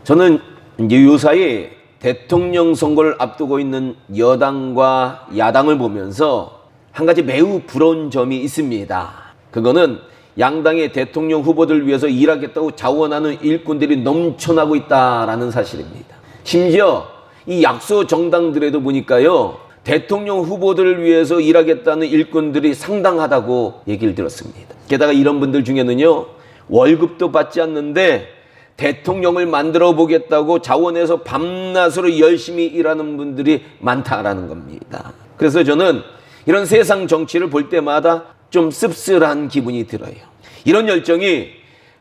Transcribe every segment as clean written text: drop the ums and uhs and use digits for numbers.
저는 이제 요사이 대통령 선거를 앞두고 있는 여당과 야당을 보면서 한 가지 매우 부러운 점이 있습니다. 그거는 양당의 대통령 후보들 위해서 일하겠다고 자원하는 일꾼들이 넘쳐나고 있다라는 사실입니다. 심지어 이 약소 정당들에도 보니까요, 대통령 후보들을 위해서 일하겠다는 일꾼들이 상당하다고 얘기를 들었습니다. 게다가 이런 분들 중에는요, 월급도 받지 않는데 대통령을 만들어 보겠다고 자원해서 밤낮으로 열심히 일하는 분들이 많다라는 겁니다. 그래서 저는 이런 세상 정치를 볼 때마다 좀 씁쓸한 기분이 들어요. 이런 열정이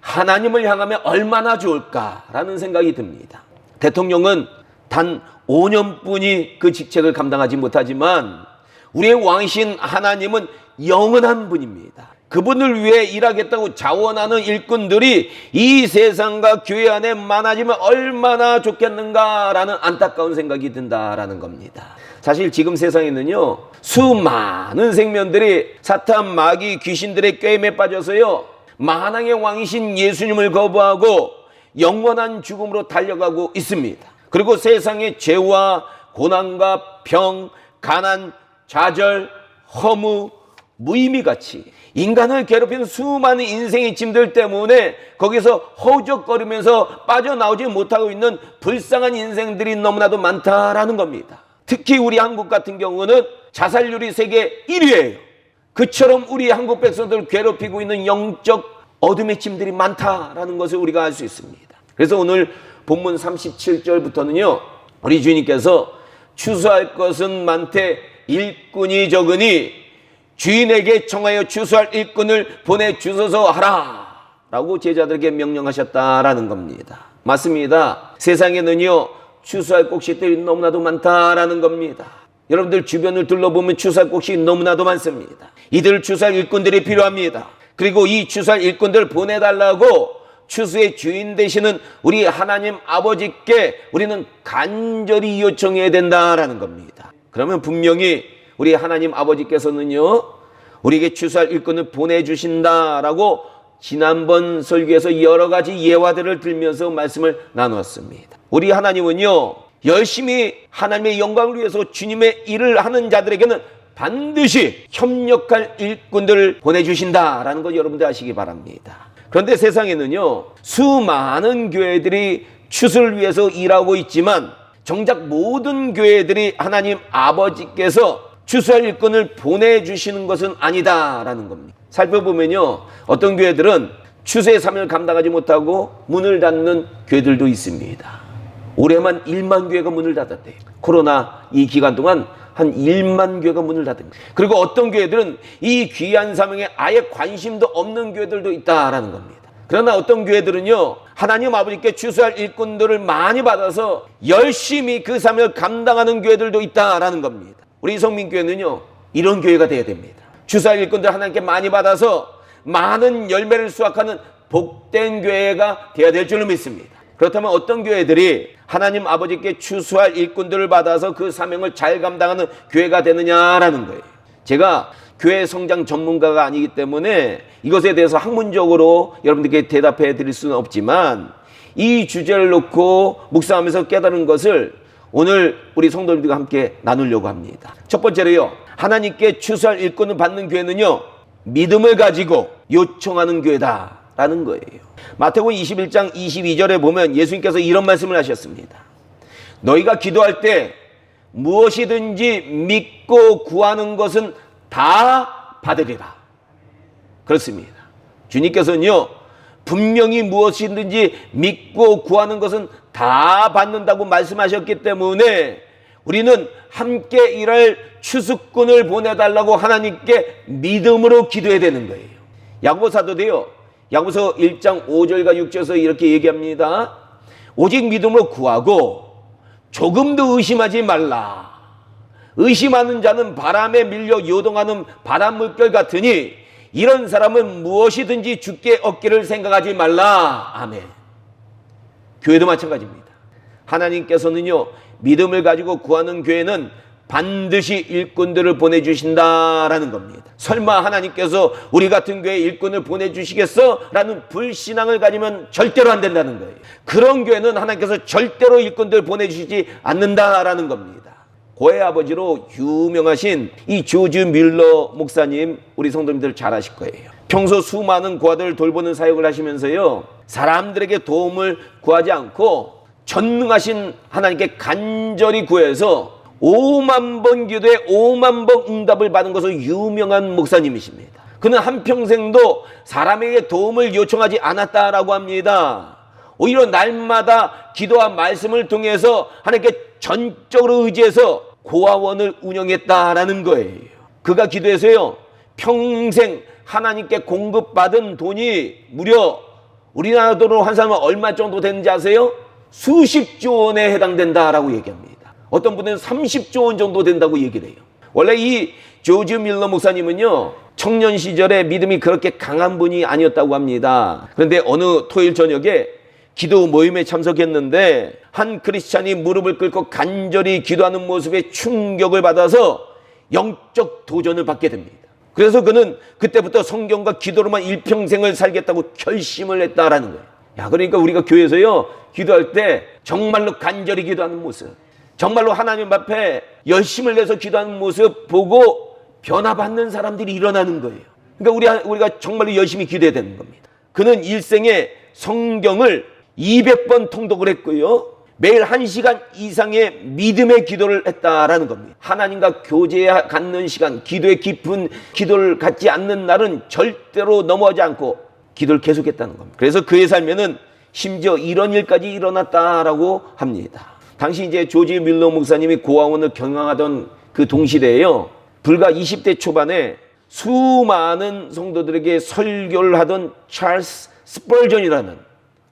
하나님을 향하면 얼마나 좋을까라는 생각이 듭니다. 대통령은 단 5년뿐이 그 직책을 감당하지 못하지만 우리의 왕이신 하나님은 영원한 분입니다. 그분을 위해 일하겠다고 자원하는 일꾼들이 이 세상과 교회 안에 많아지면 얼마나 좋겠는가라는 안타까운 생각이 든다라는 겁니다. 사실 지금 세상에는요, 수많은 생명들이 사탄, 마귀, 귀신들의 꾀임에 빠져서요, 만왕의 왕이신 예수님을 거부하고 영원한 죽음으로 달려가고 있습니다. 그리고 세상의 죄와 고난과 병, 가난, 좌절, 허무, 무의미같이 인간을 괴롭히는 수많은 인생의 짐들 때문에 거기서 허우적거리면서 빠져나오지 못하고 있는 불쌍한 인생들이 너무나도 많다라는 겁니다. 특히 우리 한국 같은 경우는 자살률이 세계 1위예요. 그처럼 우리 한국 백성들을 괴롭히고 있는 영적 어둠의 짐들이 많다라는 것을 우리가 알 수 있습니다. 그래서 오늘 본문 37절부터는요, 우리 주님께서 추수할 것은 많되 일꾼이 적으니 주인에게 청하여 추수할 일꾼을 보내주소서 하라 라고 제자들에게 명령하셨다라는 겁니다. 맞습니다. 세상에는요, 추수할 곡식들이 너무나도 많다라는 겁니다. 여러분들 주변을 둘러보면 추수할 곡식이 너무나도 많습니다. 이들 추수할 일꾼들이 필요합니다. 그리고 이 추수할 일꾼들을 보내달라고 추수의 주인 되시는 우리 하나님 아버지께 우리는 간절히 요청해야 된다라는 겁니다. 그러면 분명히 우리 하나님 아버지께서는요, 우리에게 추수할 일꾼을 보내주신다라고 지난번 설교에서 여러 가지 예화들을 들면서 말씀을 나누었습니다. 우리 하나님은요, 열심히 하나님의 영광을 위해서 주님의 일을 하는 자들에게는 반드시 협력할 일꾼들을 보내주신다라는 것 여러분들 아시기 바랍니다. 그런데 세상에는요, 수많은 교회들이 추수를 위해서 일하고 있지만 정작 모든 교회들이 하나님 아버지께서 추수할 일꾼을 보내주시는 것은 아니다라는 겁니다. 살펴보면요, 어떤 교회들은 추수의 사명을 감당하지 못하고 문을 닫는 교회들도 있습니다. 올해만 1만 교회가 문을 닫았대요. 코로나 이 기간 동안 한 1만 교회가 문을 닫은 거예요. 그리고 어떤 교회들은 이 귀한 사명에 아예 관심도 없는 교회들도 있다라는 겁니다. 그러나 어떤 교회들은요, 하나님 아버지께 추수할 일꾼들을 많이 받아서 열심히 그 사명을 감당하는 교회들도 있다라는 겁니다. 우리 성민교회는요, 이런 교회가 되어야 됩니다. 추수할 일꾼들 하나님께 많이 받아서 많은 열매를 수확하는 복된 교회가 되어야 될 줄로 믿습니다. 그렇다면 어떤 교회들이 하나님 아버지께 추수할 일꾼들을 받아서 그 사명을 잘 감당하는 교회가 되느냐라는 거예요. 제가 교회 성장 전문가가 아니기 때문에 이것에 대해서 학문적으로 여러분들께 대답해 드릴 수는 없지만 이 주제를 놓고 묵상하면서 깨달은 것을 오늘 우리 성도님들과 함께 나누려고 합니다. 첫 번째로요, 하나님께 추수할 일꾼을 받는 교회는요, 믿음을 가지고 요청하는 교회다라는 거예요. 마태복음 21장 22절에 보면 예수님께서 이런 말씀을 하셨습니다. 너희가 기도할 때 무엇이든지 믿고 구하는 것은 다 받으리라. 그렇습니다. 주님께서는요, 분명히 무엇이든지 믿고 구하는 것은 다 받는다고 말씀하셨기 때문에 우리는 함께 일할 추수꾼을 보내달라고 하나님께 믿음으로 기도해야 되는 거예요. 야고보 사도도요, 야고보서 1장 5절과 6절에서 이렇게 얘기합니다. 오직 믿음으로 구하고 조금도 의심하지 말라. 의심하는 자는 바람에 밀려 요동하는 바닷물결 같으니 이런 사람은 무엇이든지 주께 얻기를 생각하지 말라. 아멘. 교회도 마찬가지입니다. 하나님께서는요, 믿음을 가지고 구하는 교회는 반드시 일꾼들을 보내주신다라는 겁니다. 설마 하나님께서 우리 같은 교회에 일꾼을 보내주시겠어? 라는 불신앙을 가지면 절대로 안 된다는 거예요. 그런 교회는 하나님께서 절대로 일꾼들 보내주시지 않는다라는 겁니다. 고의 아버지로 유명하신 이 조지 뮬러 목사님, 우리 성도님들 잘 아실 거예요. 평소 수많은 고아들을 돌보는 사역을 하시면서요, 사람들에게 도움을 구하지 않고 전능하신 하나님께 간절히 구해서 5만 번 기도에 5만 번 응답을 받은 것으로 유명한 목사님이십니다. 그는 한평생도 사람에게 도움을 요청하지 않았다라고 합니다. 오히려 날마다 기도와 말씀을 통해서 하나님께 전적으로 의지해서 고아원을 운영했다라는 거예요. 그가 기도해서요, 평생 하나님께 공급받은 돈이 무려 우리나라 돈으로 환산하면 얼마 정도 되는지 아세요? 수십조 원에 해당된다라고 얘기합니다. 어떤 분은 30조 원 정도 된다고 얘기를 해요. 원래 이 조지 밀러 목사님은요, 청년 시절에 믿음이 그렇게 강한 분이 아니었다고 합니다. 그런데 어느 토요일 저녁에 기도 모임에 참석했는데 한 크리스찬이 무릎을 꿇고 간절히 기도하는 모습에 충격을 받아서 영적 도전을 받게 됩니다. 그래서 그는 그때부터 성경과 기도로만 일평생을 살겠다고 결심을 했다라는 거예요. 야, 그러니까 우리가 교회에서요, 기도할 때 정말로 간절히 기도하는 모습, 정말로 하나님 앞에 열심을 내서 기도하는 모습 보고 변화받는 사람들이 일어나는 거예요. 그러니까 우리가 정말로 열심히 기도해야 되는 겁니다. 그는 일생에 성경을 200번 통독을 했고요, 매일 1시간 이상의 믿음의 기도를 했다라는 겁니다. 하나님과 교제에 갖는 시간, 기도의 깊은 기도를 갖지 않는 날은 절대로 넘어가지 않고 기도를 계속했다는 겁니다. 그래서 그의 삶에는 심지어 이런 일까지 일어났다라고 합니다. 당시 이제 조지 밀러 목사님이 고아원을 경영하던 그 동시대에요, 불과 20대 초반에 수많은 성도들에게 설교를 하던 찰스 스펄전이라는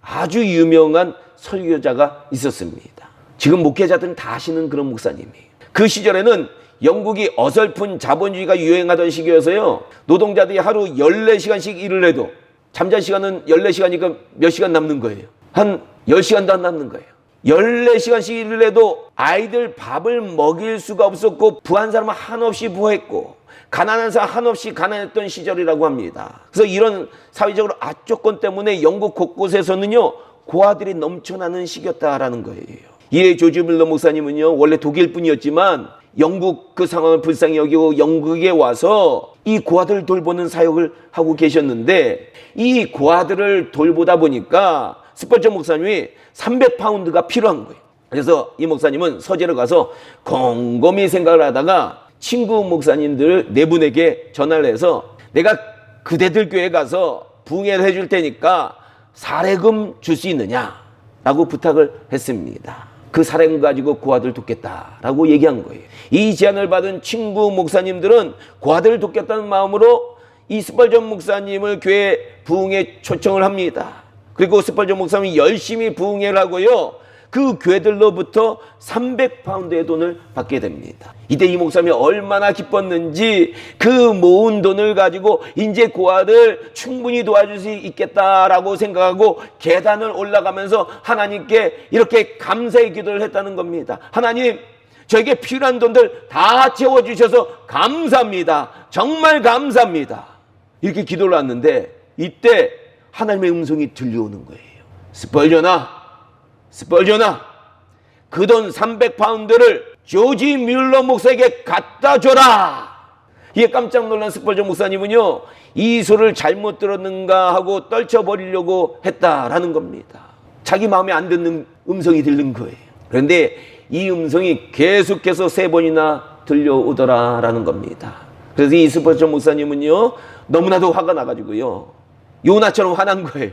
아주 유명한 설교자가 있었습니다. 지금 목회자들은 다 아시는 그런 목사님이에요. 그 시절에는 영국이 어설픈 자본주의가 유행하던 시기여서요, 노동자들이 하루 14시간씩 일을 해도 잠잘 시간은 14시간이니까 몇 시간 남는 거예요? 한 10시간도 안 남는 거예요. 14시간씩 일을 해도 아이들 밥을 먹일 수가 없었고, 부한 사람은 한없이 부했고 가난한 사람 한없이 가난했던 시절이라고 합니다. 그래서 이런 사회적으로 악조건 때문에 영국 곳곳에서는요, 고아들이 넘쳐나는 시기였다라는 거예요. 이에 조지 밀러 목사님은요, 원래 독일 분이었지만 영국 그 상황을 불쌍히 여기고 영국에 와서 이 고아들을 돌보는 사역을 하고 계셨는데, 이 고아들을 돌보다 보니까 스펄전 목사님이 300파운드가 필요한 거예요. 그래서 이 목사님은 서재로 가서 곰곰이 생각을 하다가 친구 목사님들 4분에게 전화를 해서, 내가 그대들 교회에 가서 부흥회를 해줄 테니까 사례금 줄 수 있느냐라고 부탁을 했습니다. 그 사례금 가지고 고아들 돕겠다라고 얘기한 거예요. 이 제안을 받은 친구 목사님들은 고아들을 돕겠다는 마음으로 이 스펄전 목사님을 교회 부흥회 초청을 합니다. 그리고 스펄전 목사님이 열심히 부흥회를 하고요, 그 교회들로부터 300파운드의 돈을 받게 됩니다. 이때 이 목사님이 얼마나 기뻤는지 그 모은 돈을 가지고 이제 고아들 충분히 도와줄 수 있겠다라고 생각하고 계단을 올라가면서 하나님께 이렇게 감사의 기도를 했다는 겁니다. 하나님, 저에게 필요한 돈들 다 채워주셔서 감사합니다. 정말 감사합니다. 이렇게 기도를 했는데 이때 하나님의 음성이 들려오는 거예요. 스펄전아, 그 돈 300파운드를 조지 뮬러 목사에게 갖다 줘라. 이에 깜짝 놀란 스펄전 목사님은요, 이 소리를 잘못 들었는가 하고 떨쳐버리려고 했다라는 겁니다. 자기 마음에 안 듣는 음성이 들린 거예요. 그런데 이 음성이 계속해서 3번이나 들려오더라라는 겁니다. 그래서 이 스펄전 목사님은요, 너무나도 화가 나가지고요, 요나처럼 화난 거예요.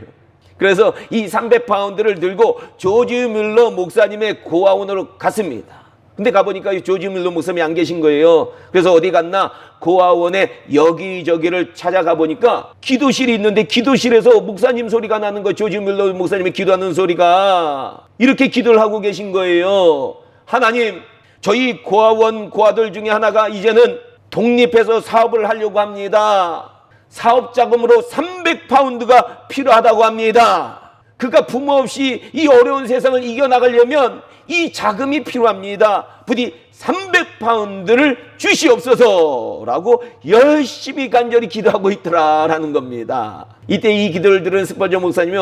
그래서 이 300파운드를 들고 조지 뮬러 목사님의 고아원으로 갔습니다. 근데 가보니까 조지 뮬러 목사님이 안 계신 거예요. 그래서 어디 갔나 고아원에 여기저기를 찾아가 보니까 기도실이 있는데 기도실에서 목사님 소리가 나는 거예요. 조지 뮬러 목사님이 기도하는 소리가. 이렇게 기도를 하고 계신 거예요. 하나님, 저희 고아원 고아들 중에 하나가 이제는 독립해서 사업을 하려고 합니다. 사업 자금으로 300파운드가 필요하다고 합니다. 그가 부모 없이 이 어려운 세상을 이겨나가려면 이 자금이 필요합니다. 부디 300파운드를 주시옵소서라고 열심히 간절히 기도하고 있더라라는 겁니다. 이때 이 기도를 들은 스펄전 목사님이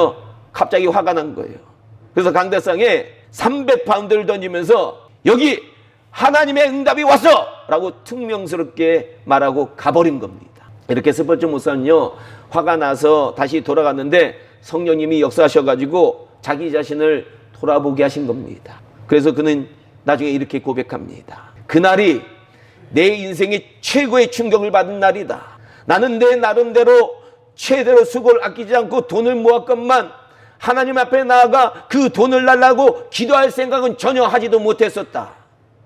갑자기 화가 난 거예요. 그래서 강대상에 300파운드를 던지면서 여기 하나님의 응답이 왔어! 라고 퉁명스럽게 말하고 가버린 겁니다. 이렇게 스펄전 목사는요, 화가 나서 다시 돌아갔는데 성령님이 역사하셔가지고 자기 자신을 돌아보게 하신 겁니다. 그래서 그는 나중에 이렇게 고백합니다. 그날이 내 인생의 최고의 충격을 받은 날이다. 나는 내 나름대로 최대로 수고를 아끼지 않고 돈을 모았건만 하나님 앞에 나아가 그 돈을 달라고 기도할 생각은 전혀 하지도 못했었다.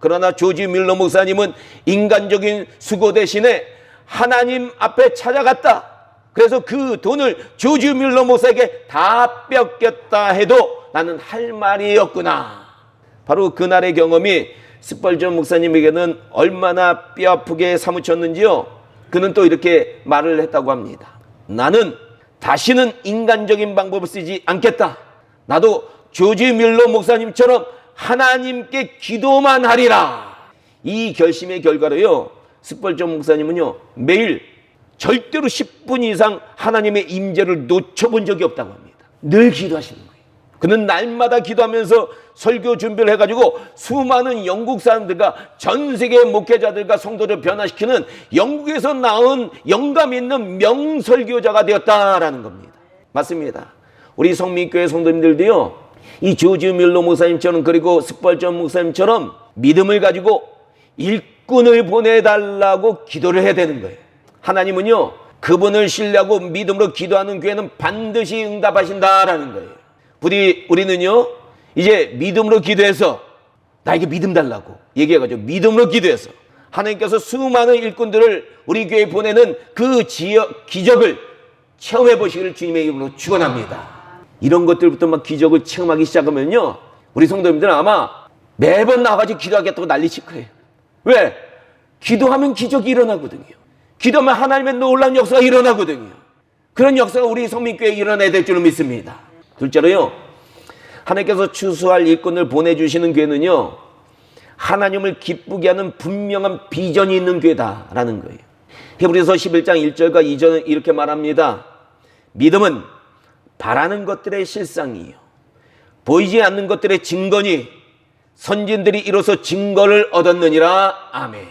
그러나 조지 밀러 목사님은 인간적인 수고 대신에 하나님 앞에 찾아갔다. 그래서 그 돈을 조지 밀러 목사에게 다 뺏겼다 해도 나는 할 말이 없구나. 바로 그날의 경험이 스펄전 목사님에게는 얼마나 뼈아프게 사무쳤는지요. 그는 또 이렇게 말을 했다고 합니다. 나는 다시는 인간적인 방법을 쓰지 않겠다. 나도 조지 밀러 목사님처럼 하나님께 기도만 하리라. 이 결심의 결과로요, 스펄전 목사님은요, 매일 절대로 10분 이상 하나님의 임재를 놓쳐본 적이 없다고 합니다. 늘 기도하시는 거예요. 그는 날마다 기도하면서 설교 준비를 해가지고 수많은 영국 사람들과 전 세계 목회자들과 성도를 변화시키는 영국에서 나온 영감 있는 명설교자가 되었다라는 겁니다. 맞습니다. 우리 성민교회 성도님들도요, 이 조지 밀러 목사님처럼 그리고 스펄전 목사님처럼 믿음을 가지고 일꾼을 보내달라고 기도를 해야 되는 거예요. 하나님은요, 그분을 신뢰하고 믿음으로 기도하는 교회는 반드시 응답하신다라는 거예요. 부디 우리는요, 이제 믿음으로 기도해서 나에게 믿음 달라고 얘기해가지고 믿음으로 기도해서 하나님께서 수많은 일꾼들을 우리 교회에 보내는 그 기적을 체험해 보시기를 주님의 이름으로 축원합니다. 이런 것들부터 막 기적을 체험하기 시작하면요, 우리 성도님들은 아마 매번 나와가지고 기도하겠다고 난리칠 거예요. 왜? 기도하면 기적이 일어나거든요. 기도하면 하나님의 놀라운 역사가 일어나거든요. 그런 역사가 우리 성민교회에 일어나야 될 줄로 믿습니다. 둘째로요, 하나님께서 추수할 일꾼을 보내주시는 교회는요, 하나님을 기쁘게 하는 분명한 비전이 있는 교회다라는 거예요. 히브리서 11장 1절과 2절은 이렇게 말합니다. 믿음은 바라는 것들의 실상이요, 보이지 않는 것들의 증거니 선진들이 이로써 증거를 얻었느니라. 아멘.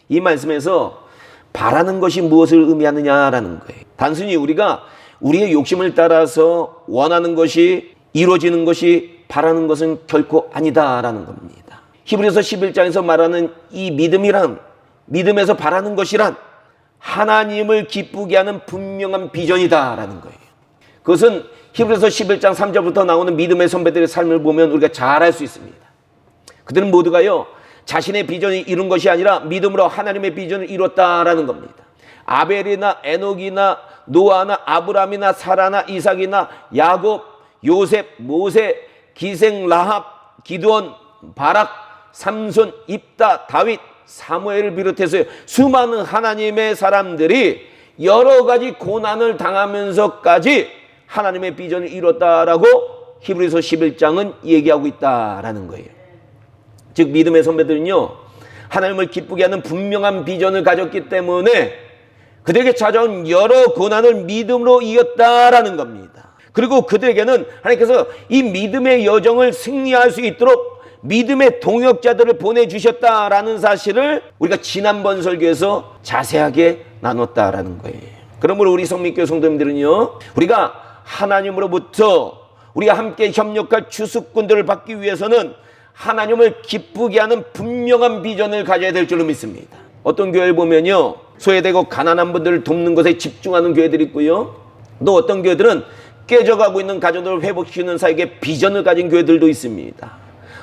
이 말씀에서 바라는 것이 무엇을 의미하느냐라는 거예요. 단순히 우리가 우리의 욕심을 따라서 원하는 것이 이루어지는 것이 바라는 것은 결코 아니다라는 겁니다. 히브리서 11장에서 말하는 이 믿음이란, 믿음에서 바라는 것이란 하나님을 기쁘게 하는 분명한 비전이다라는 거예요. 그것은 히브리서 11장 3절부터 나오는 믿음의 선배들의 삶을 보면 우리가 잘 알 수 있습니다. 그들은 모두가요, 자신의 비전이 이룬 것이 아니라 믿음으로 하나님의 비전을 이뤘다라는 겁니다. 아벨이나 에녹이나 노아나 아브람이나 사라나 이삭이나 야곱, 요셉, 모세, 기생, 라합, 기드온, 바락, 삼손, 입다, 다윗, 사무엘을 비롯해서 수많은 하나님의 사람들이 여러 가지 고난을 당하면서까지 하나님의 비전을 이뤘다라고 히브리서 11장은 얘기하고 있다라는 거예요. 즉 믿음의 선배들은요, 하나님을 기쁘게 하는 분명한 비전을 가졌기 때문에 그들에게 찾아온 여러 고난을 믿음으로 이겼다라는 겁니다. 그리고 그들에게는 하나님께서 이 믿음의 여정을 승리할 수 있도록 믿음의 동역자들을 보내주셨다라는 사실을 우리가 지난번 설교에서 자세하게 나눴다라는 거예요. 그러므로 우리 성민교회 성도님들은요, 우리가 하나님으로부터 우리가 함께 협력할 추수꾼들을 받기 위해서는 하나님을 기쁘게 하는 분명한 비전을 가져야 될 줄로 믿습니다. 어떤 교회를 보면요, 소외되고 가난한 분들을 돕는 것에 집중하는 교회들이 있고요, 또 어떤 교회들은 깨져가고 있는 가정들을 회복시키는 사역에 비전을 가진 교회들도 있습니다.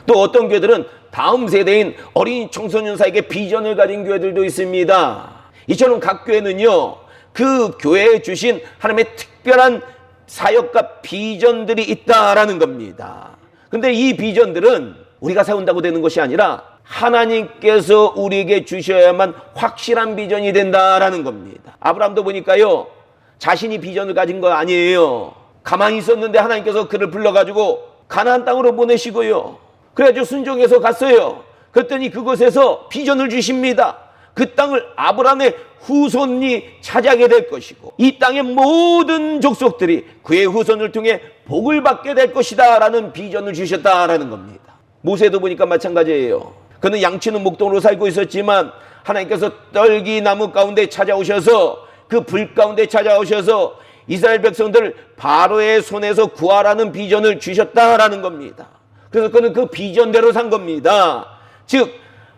또 어떤 교회들은 다음 세대인 어린 청소년 사역에 비전을 가진 교회들도 있습니다. 이처럼 각 교회는요, 그 교회에 주신 하나님의 특별한 사역과 비전들이 있다라는 겁니다. 근데 이 비전들은 우리가 세운다고 되는 것이 아니라 하나님께서 우리에게 주셔야만 확실한 비전이 된다라는 겁니다. 아브라함도 보니까요, 자신이 비전을 가진 거 아니에요. 가만히 있었는데 하나님께서 그를 불러가지고 가나안 땅으로 보내시고요. 그래가지고 순종해서 갔어요. 그랬더니 그곳에서 비전을 주십니다. 그 땅을 아브라함의 후손이 차지하게 될 것이고 이 땅의 모든 족속들이 그의 후손을 통해 복을 받게 될 것이다 라는 비전을 주셨다라는 겁니다. 모세도 보니까 마찬가지예요. 그는 양치는 목동으로 살고 있었지만 하나님께서 떨기나무 가운데 찾아오셔서 그 불 가운데 찾아오셔서 이스라엘 백성들을 바로의 손에서 구하라는 비전을 주셨다라는 겁니다. 그래서 그는 그 비전대로 산 겁니다. 즉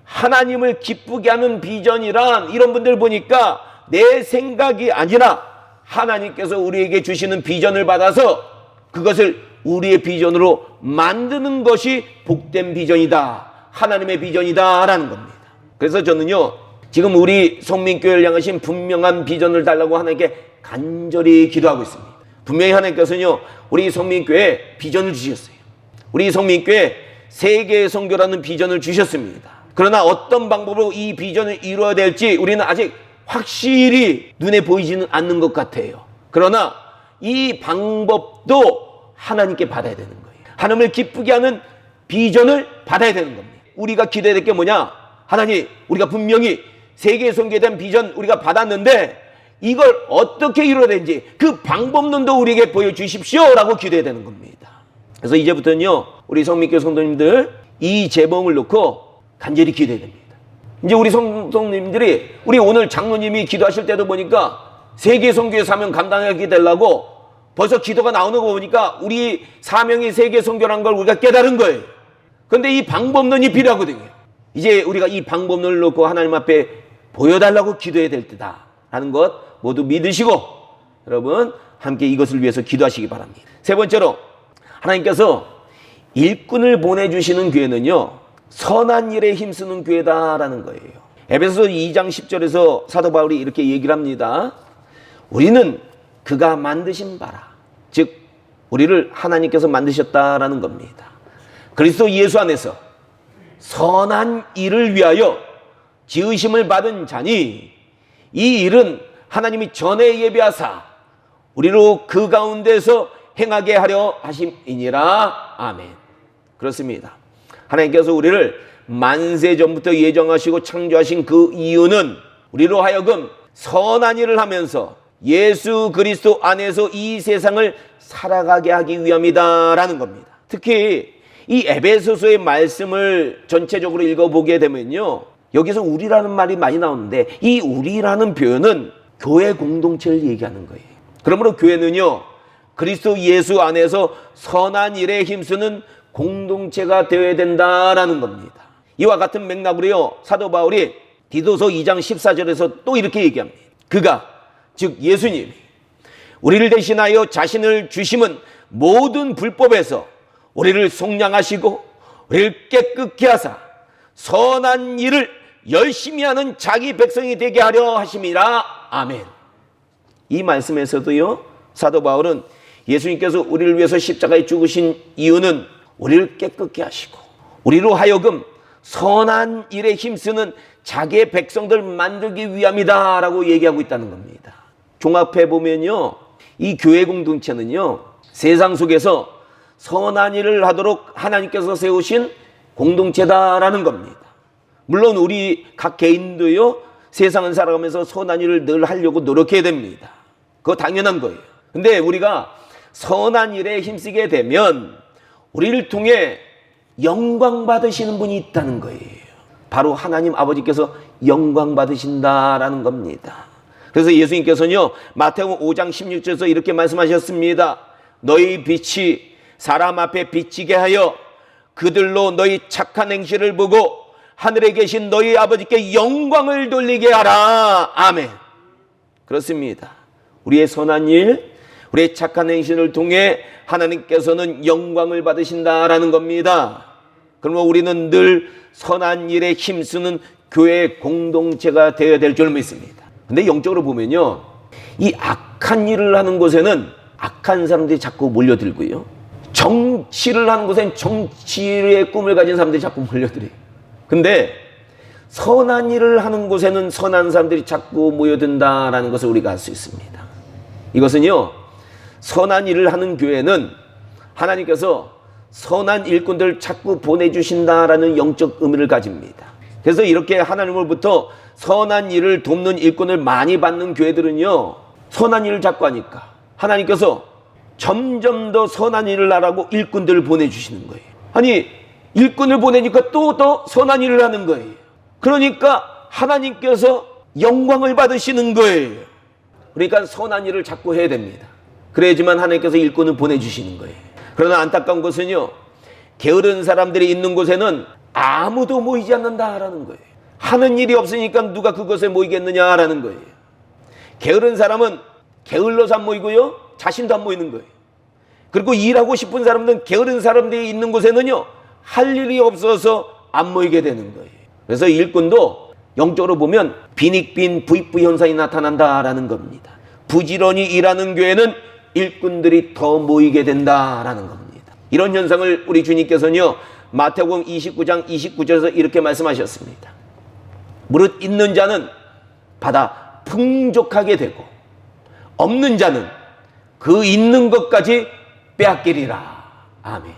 하나님을 기쁘게 하는 비전이란 이런 분들 보니까 내 생각이 아니라 하나님께서 우리에게 주시는 비전을 받아서 그것을 우리의 비전으로 만드는 것이 복된 비전이다. 하나님의 비전이다 라는 겁니다. 그래서 저는요 지금 우리 성민교회를 향하신 분명한 비전을 달라고 하나님께 간절히 기도하고 있습니다. 분명히 하나님께서는요 우리 성민교회에 비전을 주셨어요. 우리 성민교회에 세계 선교라는 비전을 주셨습니다. 그러나 어떤 방법으로 이 비전을 이루어야 될지 우리는 아직 확실히 눈에 보이지는 않는 것 같아요. 그러나 이 방법도 하나님께 받아야 되는 거예요. 하나님을 기쁘게 하는 비전을 받아야 되는 겁니다. 우리가 기도해야 될 게 뭐냐? 하나님, 우리가 분명히 세계 선교에 대한 비전 우리가 받았는데 이걸 어떻게 이루어야 되는지 그 방법론도 우리에게 보여주십시오 라고 기도해야 되는 겁니다. 그래서 이제부터는요 우리 성민교회 성도님들 이 제목을 놓고 간절히 기도해야 됩니다. 이제 우리 성도님들이 우리 오늘 장로님이 기도하실 때도 보니까 세계 선교의 사명 감당하게 되려고 벌써 기도가 나오는 거 보니까 우리 사명이 세계 선교라는 걸 우리가 깨달은 거예요. 그런데 이 방법론이 필요하거든요. 이제 우리가 이 방법론을 놓고 하나님 앞에 보여달라고 기도해야 될 때다 라는 것 모두 믿으시고 여러분 함께 이것을 위해서 기도하시기 바랍니다. 세 번째로 하나님께서 일꾼을 보내주시는 교회는요 선한 일에 힘쓰는 교회다라는 거예요. 에베소서 2장 10절에서 사도 바울이 이렇게 얘기를 합니다. 우리는 그가 만드신 바라, 즉 우리를 하나님께서 만드셨다라는 겁니다. 그리스도 예수 안에서 선한 일을 위하여 지으심을 받은 자니 이 일은 하나님이 전에 예비하사 우리로 그 가운데서 행하게 하려 하심이니라. 아멘. 그렇습니다. 하나님께서 우리를 만세 전부터 예정하시고 창조하신 그 이유는 우리로 하여금 선한 일을 하면서 예수 그리스도 안에서 이 세상을 살아가게 하기 위함이다라는 겁니다. 특히 이 에베소서의 말씀을 전체적으로 읽어보게 되면요 여기서 우리라는 말이 많이 나오는데 이 우리라는 표현은 교회 공동체를 얘기하는 거예요. 그러므로 교회는요 그리스도 예수 안에서 선한 일에 힘쓰는 공동체가 되어야 된다라는 겁니다. 이와 같은 맥락으로요 사도 바울이 디도서 2장 14절에서 또 이렇게 얘기합니다. 그가 즉 예수님이 우리를 대신하여 자신을 주심은 모든 불법에서 우리를 속량하시고 우리를 깨끗게 하사 선한 일을 열심히 하는 자기 백성이 되게 하려 하심이라. 아멘. 이 말씀에서도요 사도 바울은 예수님께서 우리를 위해서 십자가에 죽으신 이유는 우리를 깨끗게 하시고 우리로 하여금 선한 일에 힘쓰는 자기의 백성들 만들기 위함이다 라고 얘기하고 있다는 겁니다. 종합해 보면요 이 교회 공동체는요 세상 속에서 선한 일을 하도록 하나님께서 세우신 공동체다라는 겁니다. 물론 우리 각 개인도요 세상을 살아가면서 선한 일을 늘 하려고 노력해야 됩니다. 그거 당연한 거예요. 근데 우리가 선한 일에 힘쓰게 되면 우리를 통해 영광 받으시는 분이 있다는 거예요. 바로 하나님 아버지께서 영광 받으신다라는 겁니다. 그래서 예수님께서는요 마태복음 5장 16절에서 이렇게 말씀하셨습니다. 너희 빛이 사람 앞에 비치게 하여 그들로 너희 착한 행실을 보고 하늘에 계신 너희 아버지께 영광을 돌리게 하라. 아멘. 그렇습니다. 우리의 선한 일, 우리의 착한 행실을 통해 하나님께서는 영광을 받으신다라는 겁니다. 그러면 우리는 늘 선한 일에 힘쓰는 교회 공동체가 되어야 될 줄 믿습니다. 근데 영적으로 보면요 이 악한 일을 하는 곳에는 악한 사람들이 자꾸 몰려들고요 정치를 하는 곳엔 정치의 꿈을 가진 사람들이 자꾸 몰려들어요. 근데 선한 일을 하는 곳에는 선한 사람들이 자꾸 모여든다라는 것을 우리가 알 수 있습니다. 이것은요 선한 일을 하는 교회는 하나님께서 선한 일꾼들 자꾸 보내주신다라는 영적 의미를 가집니다. 그래서 이렇게 하나님으로부터 선한 일을 돕는 일꾼을 많이 받는 교회들은요, 선한 일을 자꾸 하니까 하나님께서 점점 더 선한 일을 하라고 일꾼들을 보내주시는 거예요. 아니, 일꾼을 보내니까 또 더 선한 일을 하는 거예요. 그러니까 하나님께서 영광을 받으시는 거예요. 그러니까 선한 일을 자꾸 해야 됩니다. 그래야지만 하나님께서 일꾼을 보내주시는 거예요. 그러나 안타까운 것은요, 게으른 사람들이 있는 곳에는 아무도 모이지 않는다라는 거예요. 하는 일이 없으니까 누가 그곳에 모이겠느냐라는 거예요. 게으른 사람은 게을러서 안 모이고요, 자신도 안 모이는 거예요. 그리고 일하고 싶은 사람들은 게으른 사람들이 있는 곳에는요, 할 일이 없어서 안 모이게 되는 거예요. 그래서 일꾼도 영적으로 보면 빈익빈 부익부 현상이 나타난다라는 겁니다. 부지런히 일하는 교회는 일꾼들이 더 모이게 된다라는 겁니다. 이런 현상을 우리 주님께서는요, 마태복음 29장 29절에서 이렇게 말씀하셨습니다. 무릇 있는 자는 받아 풍족하게 되고 없는 자는 그 있는 것까지 빼앗기리라. 아멘.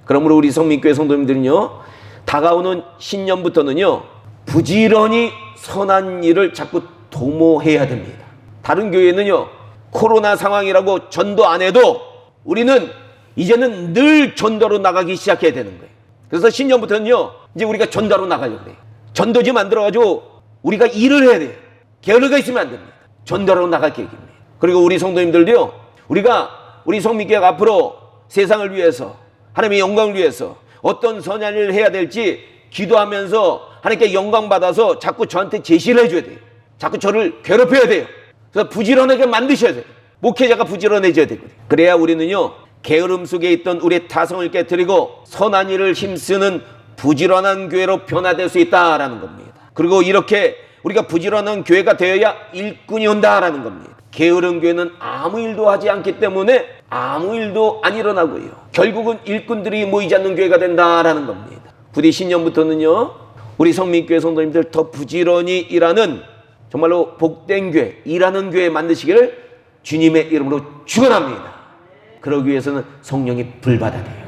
그러므로 우리 성민교회 성도님들은요, 다가오는 신년부터는요, 부지런히 선한 일을 자꾸 도모해야 됩니다. 다른 교회는요, 코로나 상황이라고 전도 안 해도 우리는 이제는 늘 전도로 나가기 시작해야 되는 거예요. 그래서 신년부터는요, 이제 우리가 전도로 나가려고 그래요. 전도지 만들어가지고 우리가 일을 해야 돼요. 게으르가 있으면 안 됩니다. 전도로 나갈 계획입니다. 그리고 우리 성도님들도요, 우리 성민교회가 앞으로 세상을 위해서, 하나님의 영광을 위해서 어떤 선한 일을 해야 될지 기도하면서 하나님께 영광 받아서 자꾸 저한테 제시를 해줘야 돼요. 자꾸 저를 괴롭혀야 돼요. 그래서 부지런하게 만드셔야 돼요. 목회자가 부지런해져야 되거든요. 그래야 우리는요, 게으름 속에 있던 우리의 타성을 깨뜨리고 선한 일을 힘쓰는 부지런한 교회로 변화될 수 있다라는 겁니다. 그리고 이렇게 우리가 부지런한 교회가 되어야 일꾼이 온다라는 겁니다. 게으른 교회는 아무 일도 하지 않기 때문에 아무 일도 안 일어나고요, 결국은 일꾼들이 모이지 않는 교회가 된다라는 겁니다. 부디 신년부터는요, 우리 성민교회 성도님들 더 부지런히 일하는 정말로 복된 교회, 일하는 교회 만드시기를 주님의 이름으로 축원합니다. 그러기 위해서는 성령이 불받아야 돼요.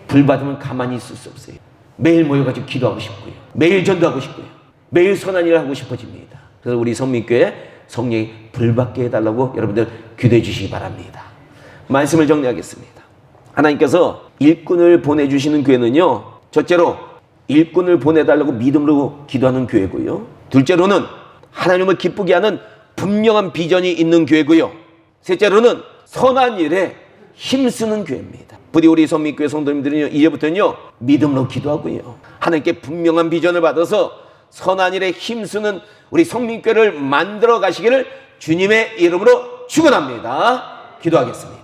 불받으면 가만히 있을 수 없어요. 매일 모여가지고 기도하고 싶고요, 매일 전도하고 싶고요, 매일 선한 일을 하고 싶어집니다. 그래서 우리 성민교회 성령이 불받게 해달라고 여러분들 기도해 주시기 바랍니다. 말씀을 정리하겠습니다. 하나님께서 일꾼을 보내주시는 교회는요, 첫째로 일꾼을 보내달라고 믿음으로 기도하는 교회고요, 둘째로는 하나님을 기쁘게 하는 분명한 비전이 있는 교회고요, 셋째로는 선한 일에 힘쓰는 교회입니다. 부디 우리 성민교회 성도님들은요, 이제부터는요, 믿음으로 기도하고요, 하나님께 분명한 비전을 받아서 선한 일에 힘쓰는 우리 성민교회를 만들어 가시기를 주님의 이름으로 축원합니다. 기도하겠습니다.